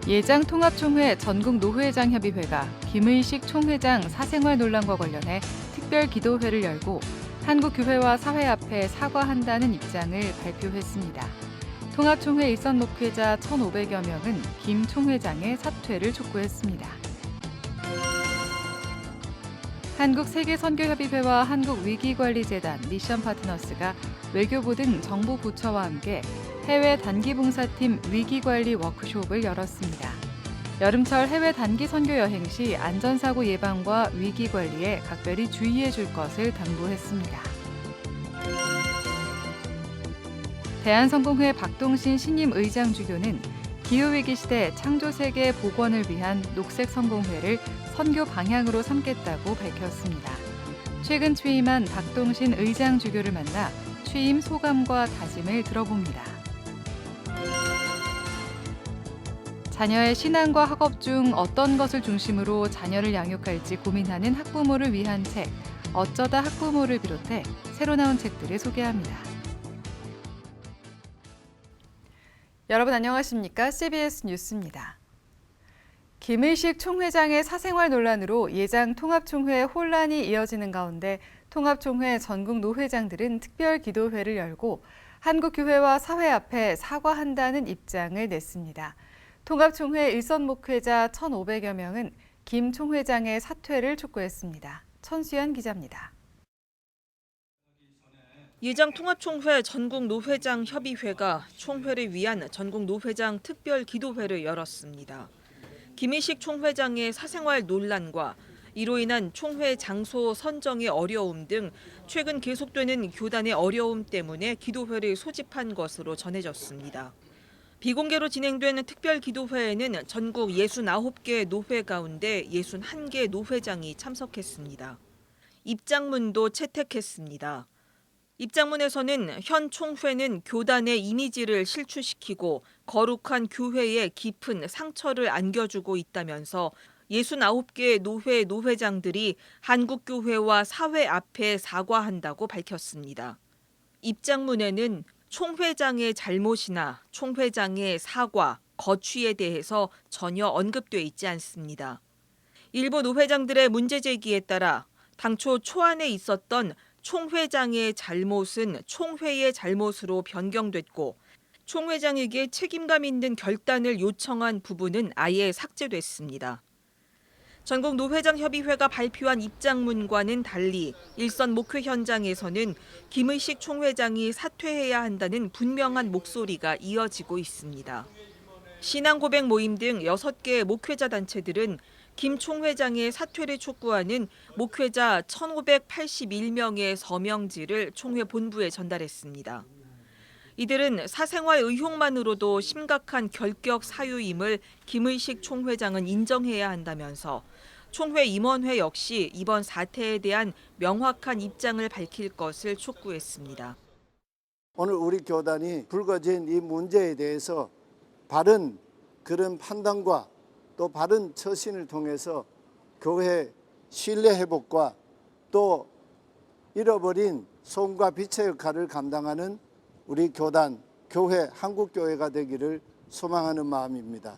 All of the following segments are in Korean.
예장통합총회 전국노회장협의회가 김의식 총회장 사생활 논란과 관련해 특별 기도회를 열고 한국교회와 사회 앞에 사과한다는 입장을 발표했습니다. 통합총회 일선 목회자 1,500여 명은 김 총회장의 사퇴를 촉구했습니다. 한국세계선교협의회와 한국위기관리재단, 미션파트너스가 외교부 등 정부 부처와 함께 해외 단기봉사팀 위기관리 워크숍을 열었습니다. 여름철 해외 단기 선교 여행 시 안전사고 예방과 위기관리에 각별히 주의해 줄 것을 당부했습니다. 대한성공회 박동신 신임 의장주교는 기후위기 시대 창조세계 복원을 위한 녹색성공회를 선교 방향으로 삼겠다고 밝혔습니다. 최근 취임한 박동신 의장주교를 만나 취임 소감과 다짐을 들어봅니다. 자녀의 신앙과 학업 중 어떤 것을 중심으로 자녀를 양육할지 고민하는 학부모를 위한 책, 어쩌다 학부모를 비롯해 새로 나온 책들을 소개합니다. 여러분 안녕하십니까? CBS 뉴스입니다. 김의식 총회장의 사생활 논란으로 예장 통합총회 혼란이 이어지는 가운데 통합총회 전국 노회장들은 특별 기도회를 열고 한국교회와 사회 앞에 사과한다는 입장을 냈습니다. 통합총회 일선 목회자 1,500여 명은 김 총회장의 사퇴를 촉구했습니다. 천수연 기자입니다. 예장통합총회 전국노회장협의회가 총회를 위한 전국노회장 특별 기도회를 열었습니다. 김의식 총회장의 사생활 논란과 이로 인한 총회 장소 선정의 어려움 등 최근 계속되는 교단의 어려움 때문에 기도회를 소집한 것으로 전해졌습니다. 비공개로 진행된 특별 기도회에는 전국 69개 노회 가운데 61개 노회장이 참석했습니다. 입장문도 채택했습니다. 입장문에서는 현 총회는 교단의 이미지를 실추시키고 거룩한 교회에 깊은 상처를 안겨주고 있다면서 69개 노회 노회장들이 한국교회와 사회 앞에 사과한다고 밝혔습니다. 입장문에는 총회장의 잘못이나 총회장의 사과, 거취에 대해서 전혀 언급돼 있지 않습니다. 일부 노회장들의 문제 제기에 따라 당초 초안에 있었던 총회장의 잘못은 총회의 잘못으로 변경됐고 총회장에게 책임감 있는 결단을 요청한 부분은 아예 삭제됐습니다. 전국 노회장협의회가 발표한 입장문과는 달리 일선 목회 현장에서는 김의식 총회장이 사퇴해야 한다는 분명한 목소리가 이어지고 있습니다. 신앙고백 모임 등 6개 목회자 단체들은 김 총회장의 사퇴를 촉구하는 목회자 1,581명의 서명지를 총회 본부에 전달했습니다. 이들은 사생활 의혹만으로도 심각한 결격 사유임을 김의식 총회장은 인정해야 한다면서 총회 임원회 역시 이번 사태에 대한 명확한 입장을 밝힐 것을 촉구했습니다. 오늘 우리 교단이 불거진 이 문제에 대해서 바른 그런 판단과 또 바른 처신을 통해서 교회 신뢰 회복과 또 잃어버린 소금과 빛의 역할을 감당하는 우리 교단, 교회, 한국교회가 되기를 소망하는 마음입니다.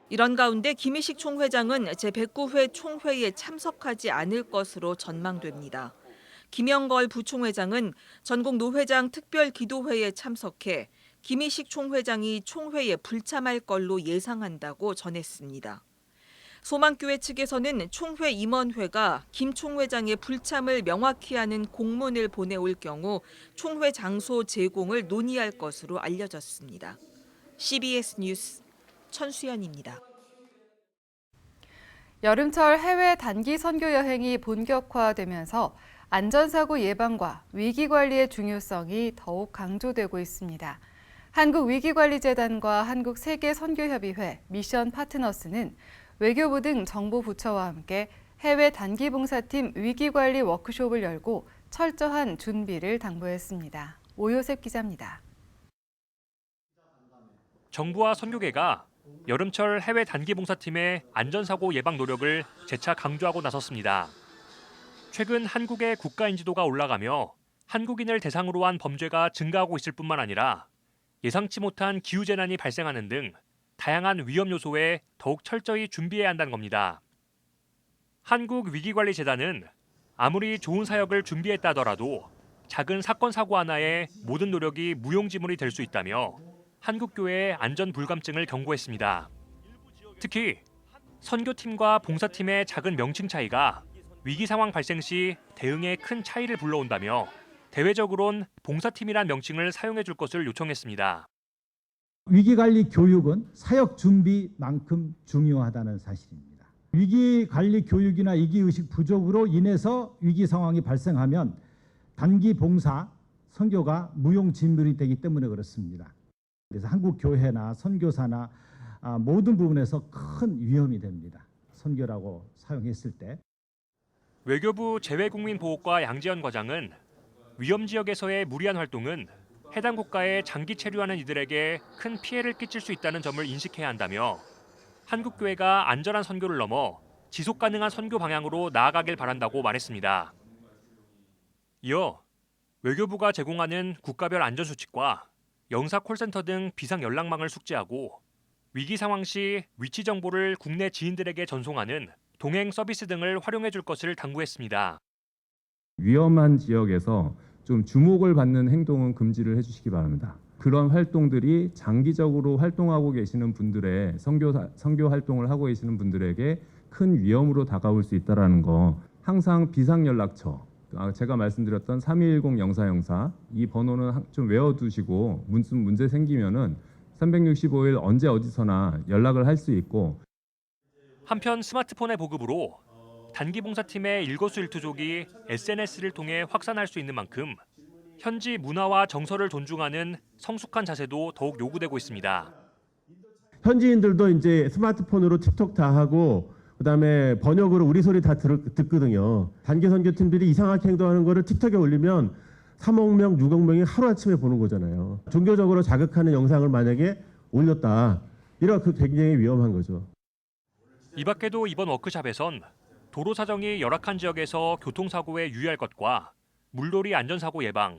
이런 가운데 김의식 총회장은 제109회 총회에 참석하지 않을 것으로 전망됩니다. 김영걸 부총회장은 전국 노회장 특별 기도회에 참석해 김의식 총회장이 총회에 불참할 걸로 예상한다고 전했습니다. 소망교회 측에서는 총회 임원회가 김 총회장의 불참을 명확히 하는 공문을 보내올 경우 총회 장소 제공을 논의할 것으로 알려졌습니다. CBS 뉴스 천수연입니다. 여름철 해외 단기 선교 여행이 본격화되면서 안전사고 예방과 위기관리의 중요성이 더욱 강조되고 있습니다. 한국위기관리재단과 한국세계선교협의회, 미션파트너스는 외교부 등 정부 부처와 함께 해외 단기봉사팀 위기관리 워크숍을 열고 철저한 준비를 당부했습니다. 오요셉 기자입니다. 정부와 선교계가 여름철 해외 단기봉사팀의 안전사고 예방 노력을 재차 강조하고 나섰습니다. 최근 한국의 국가인지도가 올라가며 한국인을 대상으로 한 범죄가 증가하고 있을 뿐만 아니라 예상치 못한 기후재난이 발생하는 등 다양한 위험 요소에 더욱 철저히 준비해야 한다는 겁니다. 한국위기관리재단은 아무리 좋은 사역을 준비했다 하더라도 작은 사건 사고 하나에 모든 노력이 무용지물이 될 수 있다며 한국교회의 안전 불감증을 경고했습니다. 특히 선교팀과 봉사팀의 작은 명칭 차이가 위기 상황 발생 시 대응에 큰 차이를 불러온다며 대외적으론 봉사팀이란 명칭을 사용해 줄 것을 요청했습니다. 위기관리 교육은 사역 준비만큼 중요하다는 사실입니다. 위기관리 교육이나 위기의식 부족으로 인해서 위기 상황이 발생하면 단기 봉사, 선교가 무용지물이 되기 때문에 그렇습니다. 그래서 한국 교회나 선교사나 모든 부분에서 큰 위험이 됩니다. 선교라고 사용했을 때. 외교부 재외국민보호과 양지연 과장은 위험 지역에서의 무리한 활동은 해당 국가에 장기 체류하는 이들에게 큰 피해를 끼칠 수 있다는 점을 인식해야 한다며 한국교회가 안전한 선교를 넘어 지속 가능한 선교 방향으로 나아가길 바란다고 말했습니다. 이어 외교부가 제공하는 국가별 안전수칙과 영사 콜센터 등 비상 연락망을 숙지하고 위기 상황 시 위치 정보를 국내 지인들에게 전송하는 동행 서비스 등을 활용해 줄 것을 당부했습니다. 위험한 지역에서 좀 주목을 받는 행동은 금지를 해주시기 바랍니다. 그런 활동들이 장기적으로 활동하고 계시는 분들의 선교 활동을 하고 계시는 분들에게 큰 위험으로 다가올 수 있다는 거, 항상 비상연락처, 제가 말씀드렸던 3210 영사영사 이 번호는 좀 외워두시고 문제 생기면은 365일 언제 어디서나 연락을 할 수 있고. 한편 스마트폰의 보급으로 단기 봉사팀의 일거수일투족이 SNS를 통해 확산할 수 있는 만큼 현지 문화와 정서를 존중하는 성숙한 자세도 더욱 요구되고 있습니다. 현지인들도 이제 스마트폰으로 틱톡 다 하고 그다음에 번역으로 우리 소리 다 듣거든요. 단기 선교팀들이 이상하게 행동하는 거를 틱톡에 올리면 3억 명, 6억 명이 하루아침에 보는 거잖아요. 종교적으로 자극하는 영상을 만약에 올렸다. 이런 그 굉장히 위험한 거죠. 이 밖에도 이번 워크숍에선 도로 사정이 열악한 지역에서 교통사고에 유의할 것과 물놀이 안전사고 예방,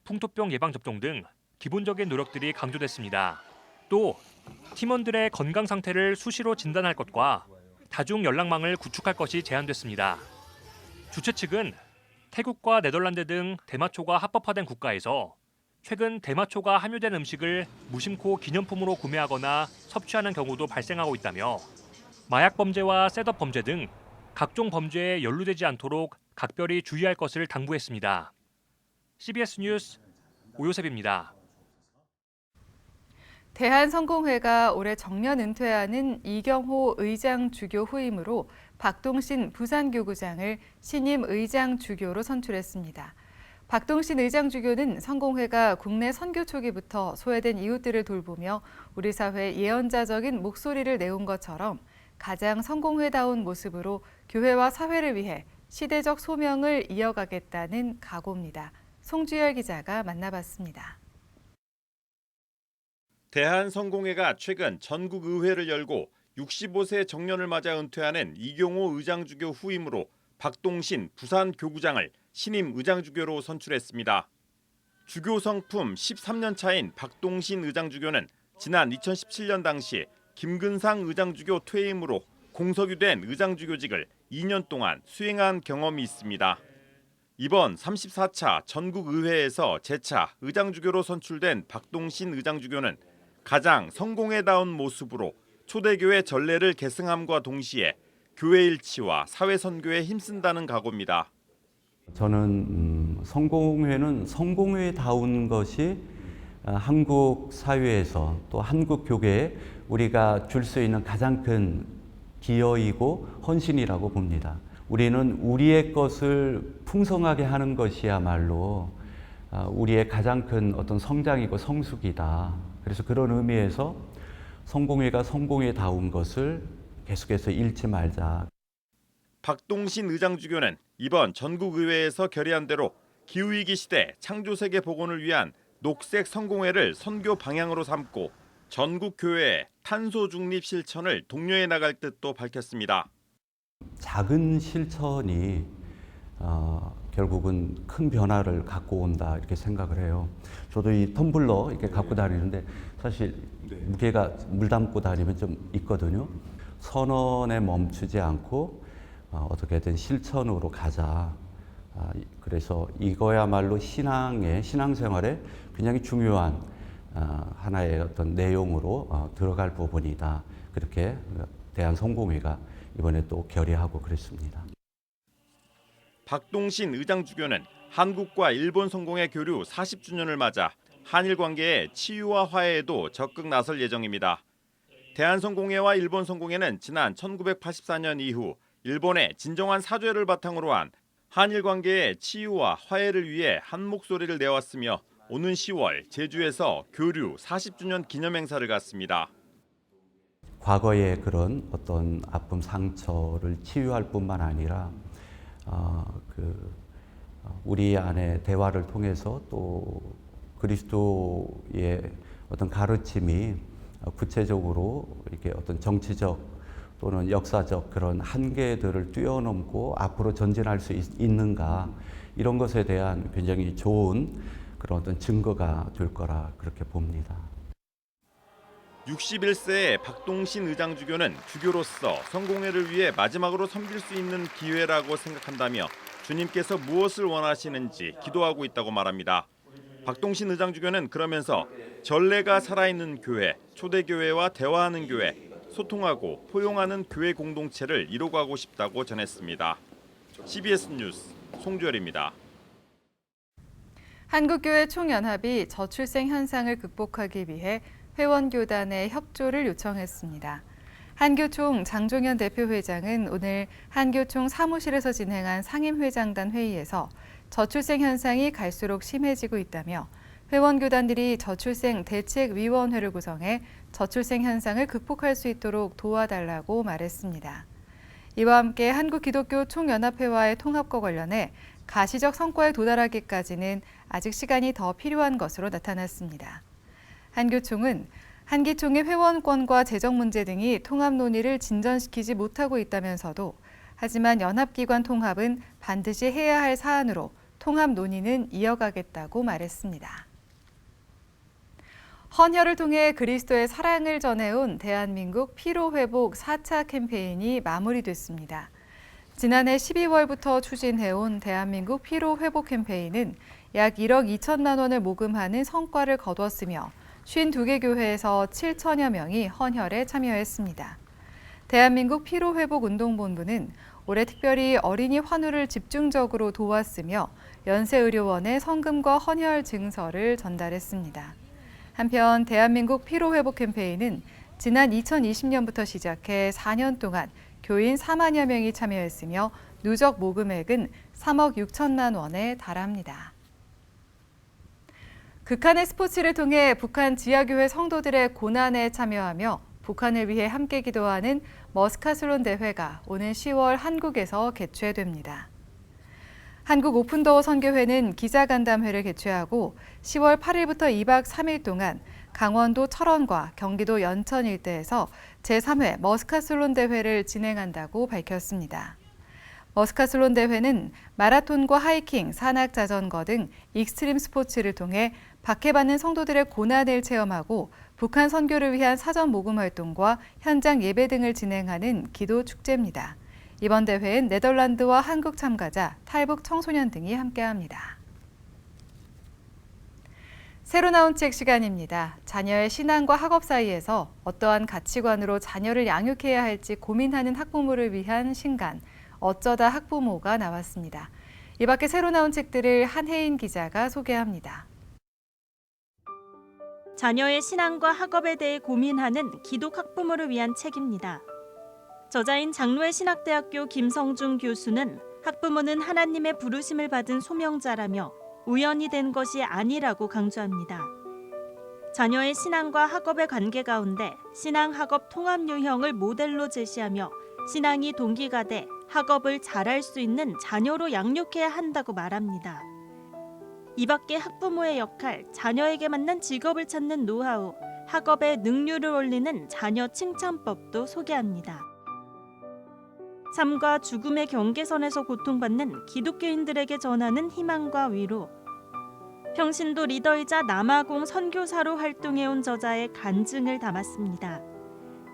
풍토병 예방 접종 등 기본적인 노력들이 강조됐습니다. 또 팀원들의 건강 상태를 수시로 진단할 것과 다중 연락망을 구축할 것이 제안됐습니다. 주최 측은 태국과 네덜란드 등 대마초가 합법화된 국가에서 최근 대마초가 함유된 음식을 무심코 기념품으로 구매하거나 섭취하는 경우도 발생하고 있다며 마약 범죄와 셋업 범죄 등 각종 범죄에 연루되지 않도록 각별히 주의할 것을 당부했습니다. CBS 뉴스 오요셉입니다. 대한성공회가 올해 정년 은퇴하는 이경호 의장 주교 후임으로 박동신 부산교구장을 신임 의장 주교로 선출했습니다. 박동신 의장 주교는 성공회가 국내 선교 초기부터 소외된 이웃들을 돌보며 우리 사회 예언자적인 목소리를 내온 것처럼 가장 성공회다운 모습으로 교회와 사회를 위해 시대적 소명을 이어가겠다는 각오입니다. 송주열 기자가 만나봤습니다. 대한성공회가 최근 전국의회를 열고 65세 정년을 맞아 은퇴하는 이경호 의장주교 후임으로 박동신 부산교구장을 신임 의장주교로 선출했습니다. 주교 성품 13년 차인 박동신 의장주교는 지난 2017년 당시 김근상 의장주교 퇴임으로 공석유된 의장주교직을 2년 동안 수행한 경험이 있습니다. 이번 34차 전국의회에서 재차 의장주교로 선출된 박동신 의장주교는 가장 성공회다운 모습으로 초대교회 전례를 계승함과 동시에 교회 일치와 사회 선교에 힘쓴다는 각오입니다. 저는 성공회는 성공회다운 것이 한국 사회에서 또 한국 교회에 우리가 줄 수 있는 가장 큰 기여이고 헌신이라고 봅니다. 우리는 우리의 것을 풍성하게 하는 것이야말로 우리의 가장 큰 어떤 성장이고 성숙이다. 그래서 그런 의미에서 성공회가 성공회다운 것을 계속해서 잃지 말자. 박동신 의장주교는 이번 전국의회에서 결의한 대로 기후위기 시대 창조세계 복원을 위한 녹색 성공회를 선교 방향으로 삼고 전국 교회의 탄소 중립 실천을 독려해 나갈 뜻도 밝혔습니다. 작은 실천이 결국은 큰 변화를 갖고 온다 이렇게 생각을 해요. 저도 이 텀블러 이렇게 갖고 다니는데 사실 무게가 물 담고 다니면 좀 있거든요. 선언에 멈추지 않고 어떻게든 실천으로 가자. 그래서 이거야말로 신앙생활에 굉장히 중요한 하나의 어떤 내용으로 들어갈 부분이다. 그렇게 대한성공회가 이번에 또 결의하고 그랬습니다. 박동신 의장주교는 한국과 일본 성공회 교류 40주년을 맞아 한일 관계의 치유와 화해에도 적극 나설 예정입니다. 대한성공회와 일본 성공회는 지난 1984년 이후 일본의 진정한 사죄를 바탕으로 한 한일 관계의 치유와 화해를 위해 한 목소리를 내왔으며 오는 10월 제주에서 교류 40주년 기념 행사를 갖습니다. 과거의 그런 어떤 아픔 상처를 치유할 뿐만 아니라 우리 안에 대화를 통해서 또 그리스도의 어떤 가르침이 구체적으로 이렇게 어떤 정치적 또는 역사적 그런 한계들을 뛰어넘고 앞으로 전진할 수 있는가 이런 것에 대한 굉장히 좋은 그런 어떤 증거가 될 거라 그렇게 봅니다. 61세의 박동신 의장주교는 주교로서 성공회를 위해 마지막으로 섬길 수 있는 기회라고 생각한다며 주님께서 무엇을 원하시는지 기도하고 있다고 말합니다. 박동신 의장주교는 그러면서 전례가 살아있는 교회, 초대교회와 대화하는 교회, 소통하고 포용하는 교회 공동체를 이뤄가고 싶다고 전했습니다. CBS 뉴스 송주열입니다. 한국교회 총연합이 저출생 현상을 극복하기 위해 회원교단의 협조를 요청했습니다. 한교총 장종현 대표회장은 오늘 한교총 사무실에서 진행한 상임회장단 회의에서 저출생 현상이 갈수록 심해지고 있다며 회원교단들이 저출생 대책위원회를 구성해 저출생 현상을 극복할 수 있도록 도와달라고 말했습니다. 이와 함께 한국기독교 총연합회와의 통합과 관련해 가시적 성과에 도달하기까지는 아직 시간이 더 필요한 것으로 나타났습니다. 한교총은 한기총의 회원권과 재정 문제 등이 통합 논의를 진전시키지 못하고 있다면서도 하지만 연합기관 통합은 반드시 해야 할 사안으로 통합 논의는 이어가겠다고 말했습니다. 헌혈을 통해 그리스도의 사랑을 전해온 대한민국 피로회복 4차 캠페인이 마무리됐습니다. 지난해 12월부터 추진해온 대한민국 피로회복 캠페인은 약 1억 2천만 원을 모금하는 성과를 거뒀으며 52개 교회에서 7천여 명이 헌혈에 참여했습니다. 대한민국 피로회복운동본부는 올해 특별히 어린이 환우를 집중적으로 도왔으며 연세의료원에 성금과 헌혈 증서를 전달했습니다. 한편 대한민국 피로회복 캠페인은 지난 2020년부터 시작해 4년 동안 교인 4만여 명이 참여했으며 누적 모금액은 3억 6천만 원에 달합니다. 극한의 스포츠를 통해 북한 지하교회 성도들의 고난에 참여하며 북한을 위해 함께 기도하는 머스카슬론 대회가 오는 10월 한국에서 개최됩니다. 한국 오픈도어 선교회는 기자간담회를 개최하고 10월 8일부터 2박 3일 동안 강원도 철원과 경기도 연천 일대에서 제3회 머스카슬론 대회를 진행한다고 밝혔습니다. 머스카슬론 대회는 마라톤과 하이킹, 산악 자전거 등 익스트림 스포츠를 통해 박해받는 성도들의 고난을 체험하고 북한 선교를 위한 사전 모금 활동과 현장 예배 등을 진행하는 기도 축제입니다. 이번 대회엔 네덜란드와 한국 참가자, 탈북 청소년 등이 함께합니다. 새로 나온 책 시간입니다. 자녀의 신앙과 학업 사이에서 어떠한 가치관으로 자녀를 양육해야 할지 고민하는 학부모를 위한 신간, 어쩌다 학부모가 나왔습니다. 이 밖에 새로 나온 책들을 한혜인 기자가 소개합니다. 자녀의 신앙과 학업에 대해 고민하는 기독 학부모를 위한 책입니다. 저자인 장로의 신학대학교 김성중 교수는 학부모는 하나님의 부르심을 받은 소명자라며 우연이 된 것이 아니라고 강조합니다. 자녀의 신앙과 학업의 관계 가운데 신앙-학업 통합 유형을 모델로 제시하며 신앙이 동기가 돼 학업을 잘할 수 있는 자녀로 양육해야 한다고 말합니다. 이 밖에 학부모의 역할, 자녀에게 맞는 직업을 찾는 노하우, 학업의 능률을 올리는 자녀 칭찬법도 소개합니다. 삶과 죽음의 경계선에서 고통받는 기독교인들에게 전하는 희망과 위로. 평신도 리더이자 남아공 선교사로 활동해온 저자의 간증을 담았습니다.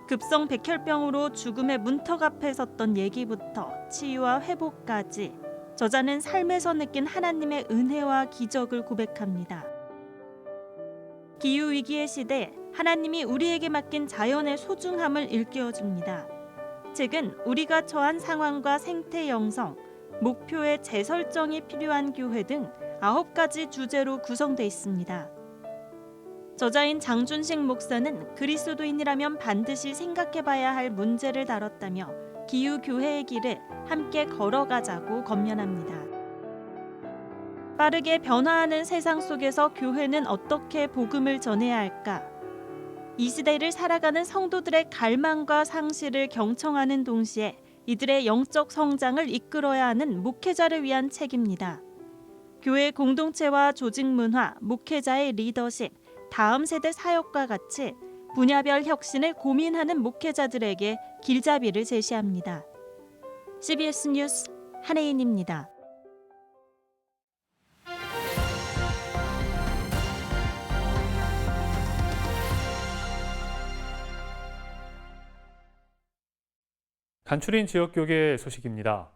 급성 백혈병으로 죽음의 문턱 앞에 섰던 얘기부터 치유와 회복까지 저자는 삶에서 느낀 하나님의 은혜와 기적을 고백합니다. 기후위기의 시대, 하나님이 우리에게 맡긴 자연의 소중함을 일깨워줍니다. 책은 우리가 처한 상황과 생태 영성, 목표의 재설정이 필요한 교회 등 9가지 주제로 구성되어 있습니다. 저자인 장준식 목사는 그리스도인이라면 반드시 생각해봐야 할 문제를 다뤘다며 기후교회의 길을 함께 걸어가자고 권면합니다. 빠르게 변화하는 세상 속에서 교회는 어떻게 복음을 전해야 할까? 이 시대를 살아가는 성도들의 갈망과 상실을 경청하는 동시에 이들의 영적 성장을 이끌어야 하는 목회자를 위한 책입니다. 교회 공동체와 조직 문화, 목회자의 리더십, 다음 세대 사역과 같이 분야별 혁신을 고민하는 목회자들에게 길잡이를 제시합니다. CBS 뉴스 한혜인입니다. 간추린 지역교계 소식입니다.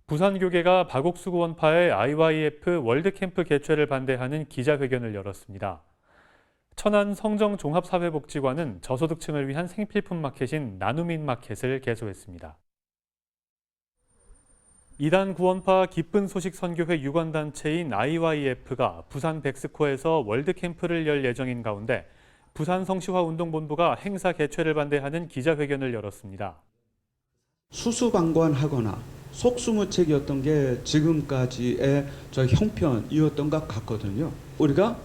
부산교계가 박옥수 구원파의 IYF 월드캠프 개최를 반대하는 기자회견을 열었습니다. 천안 성정종합사회복지관은 저소득층을 위한 생필품 마켓인 나눔인 마켓을 개소했습니다. 이단 구원파 기쁜 소식 선교회 유관단체인 IYF가 부산 백스코에서 월드캠프를 열 예정인 가운데 부산 성시화운동본부가 행사 개최를 반대하는 기자회견을 열었습니다. 수수방관하거나 속수무책이었던 게 지금까지의 저 형편이었던 것 같거든요. 우리가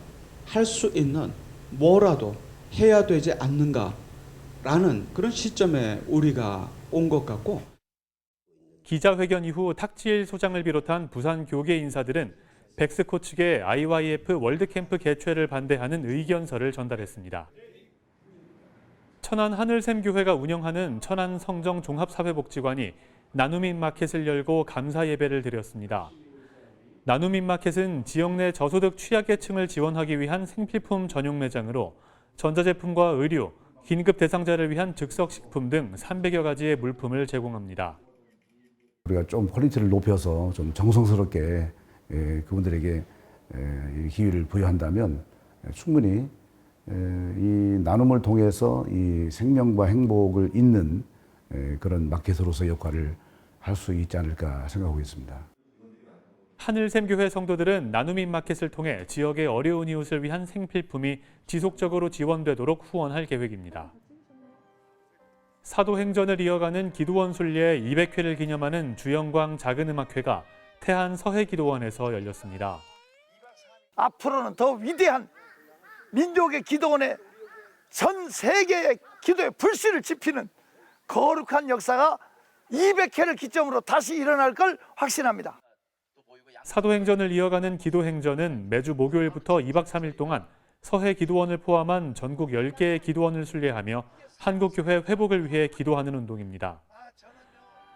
할 수 있는 뭐라도 해야 되지 않는가라는 그런 시점에 우리가 온 것 같고, 기자회견 이후 탁지일 소장을 비롯한 부산 교계 인사들은 백스코 측에 IYF 월드캠프 개최를 반대하는 의견서를 전달했습니다. 천안 하늘샘교회가 운영하는 천안 성정 종합사회복지관이 나눔인 마켓을 열고 감사 예배를 드렸습니다. 나눔인 마켓은 지역 내 저소득 취약계층을 지원하기 위한 생필품 전용 매장으로 전자제품과 의류, 긴급 대상자를 위한 즉석식품 등 300여 가지의 물품을 제공합니다. 우리가 좀 퀄리티를 높여서 좀 정성스럽게 그분들에게 기회를 부여한다면 충분히 이 나눔을 통해서 이 생명과 행복을 잇는 그런 마켓으로서 역할을 할 수 있지 않을까 생각하고 있습니다. 하늘샘교회 성도들은 나눔인 마켓을 통해 지역의 어려운 이웃을 위한 생필품이 지속적으로 지원되도록 후원할 계획입니다. 사도행전을 이어가는 기도원 순례 200회를 기념하는 주영광 작은음악회가 태안 서해기도원에서 열렸습니다. 앞으로는 더 위대한 민족의 기도원에 전 세계의 기도의 불씨를 지피는 거룩한 역사가 200회를 기점으로 다시 일어날 걸 확신합니다. 사도행전을 이어가는 기도행전은 매주 목요일부터 2박 3일 동안 서해기도원을 포함한 전국 10개의 기도원을 순례하며 한국교회 회복을 위해 기도하는 운동입니다.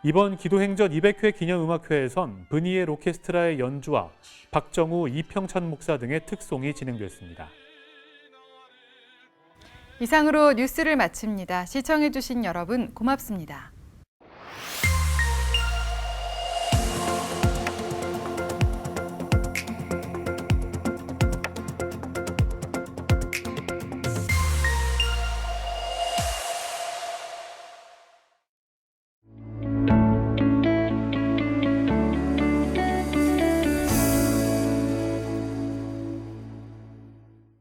이번 기도행전 200회 기념음악회에선 브니의 오케스트라의 연주와 박정우, 이평천 목사 등의 특송이 진행됐습니다. 이상으로 뉴스를 마칩니다. 시청해주신 여러분 고맙습니다.